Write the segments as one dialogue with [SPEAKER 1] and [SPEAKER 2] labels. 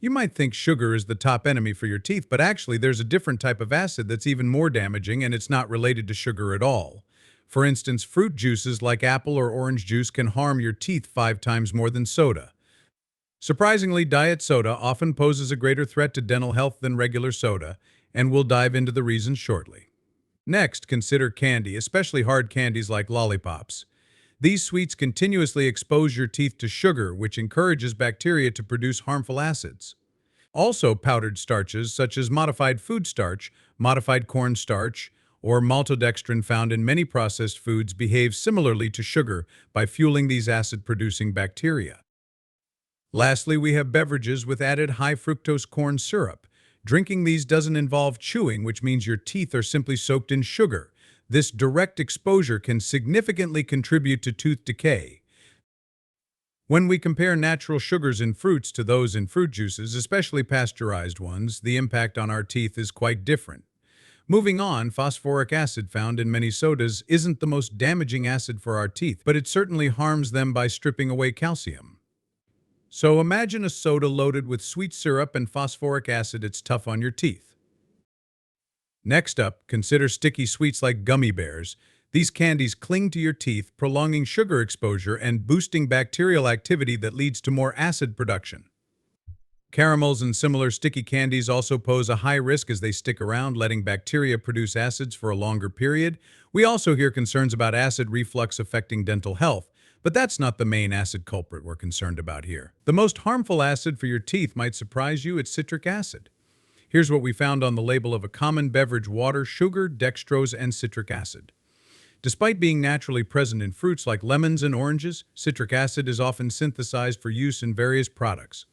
[SPEAKER 1] You might think sugar is the top enemy for your teeth, but actually there's a different type of acid that's even more damaging, and it's not related to sugar at all. For instance, fruit juices like apple or orange juice can harm your teeth 5 times more than soda. Surprisingly, diet soda often poses a greater threat to dental health than regular soda, and we'll dive into the reasons shortly. Next, consider candy, especially hard candies like lollipops. These sweets continuously expose your teeth to sugar, which encourages bacteria to produce harmful acids. Also, powdered starches such as modified food starch, modified corn starch, or maltodextrin found in many processed foods behave similarly to sugar by fueling these acid-producing bacteria. Lastly, we have beverages with added high fructose corn syrup. Drinking these doesn't involve chewing, which means your teeth are simply soaked in sugar. This direct exposure can significantly contribute to tooth decay. When we compare natural sugars in fruits to those in fruit juices, especially pasteurized ones, the impact on our teeth is quite different. Moving on, phosphoric acid found in many sodas isn't the most damaging acid for our teeth, but it certainly harms them by stripping away calcium. So imagine a soda loaded with sweet syrup and phosphoric acid. It's tough on your teeth. Next up, consider sticky sweets like gummy bears. These candies cling to your teeth, prolonging sugar exposure and boosting bacterial activity that leads to more acid production. Caramels and similar sticky candies also pose a high risk as they stick around, letting bacteria produce acids for a longer period. We also hear concerns about acid reflux affecting dental health, but that's not the main acid culprit we're concerned about here. The most harmful acid for your teeth might surprise you. It's citric acid. Here's what we found on the label of a common beverage: water, sugar, dextrose, and citric acid. Despite being naturally present in fruits like lemons and oranges, citric acid is often synthesized for use in various products.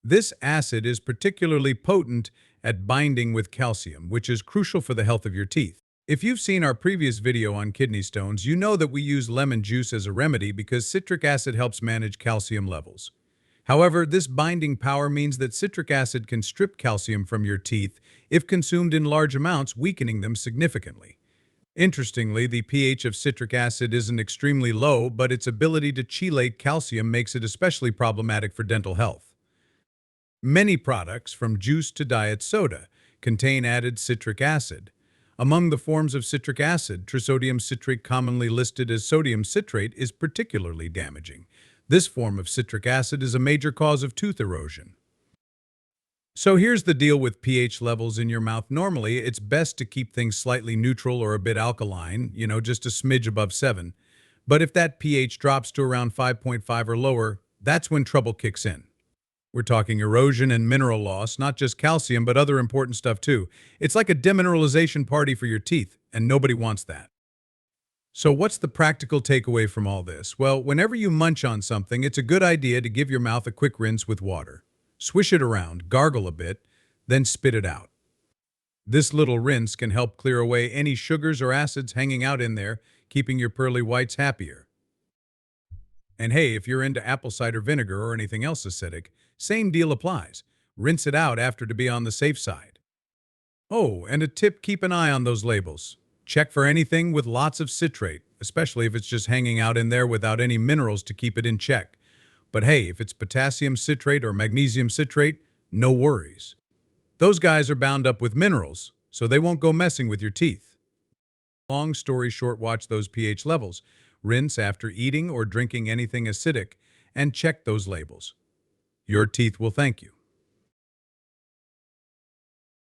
[SPEAKER 1] This acid is particularly potent at binding with calcium, which is crucial for the health of your teeth. If you've seen our previous video on kidney stones, you know that we use lemon juice as a remedy because citric acid helps manage calcium levels. However, this binding power means that citric acid can strip calcium from your teeth if consumed in large amounts, weakening them significantly. Interestingly, the pH of citric acid isn't extremely low, but its ability to chelate calcium makes it especially problematic for dental health. Many products, from juice to diet soda, contain added citric acid. Among the forms of citric acid, trisodium citrate, commonly listed as sodium citrate, is particularly damaging. This form of citric acid is a major cause of tooth erosion. So here's the deal with pH levels in your mouth. Normally, it's best to keep things slightly neutral or a bit alkaline, just a smidge above 7. But if that pH drops to around 5.5 or lower, that's when trouble kicks in. We're talking erosion and mineral loss, not just calcium, but other important stuff too. It's like a demineralization party for your teeth, and nobody wants that. So what's the practical takeaway from all this? Well, whenever you munch on something, it's a good idea to give your mouth a quick rinse with water. Swish it around, gargle a bit, then spit it out. This little rinse can help clear away any sugars or acids hanging out in there, keeping your pearly whites happier. And hey, if you're into apple cider vinegar or anything else acidic, same deal applies. Rinse it out after to be on the safe side. Oh, and a tip: keep an eye on those labels. Check for anything with lots of citrate, especially if it's just hanging out in there without any minerals to keep it in check. But hey, if it's potassium citrate or magnesium citrate, no worries. Those guys are bound up with minerals, so they won't go messing with your teeth. Long story short, watch those pH levels. Rinse after eating or drinking anything acidic, and check those labels. Your teeth will thank you.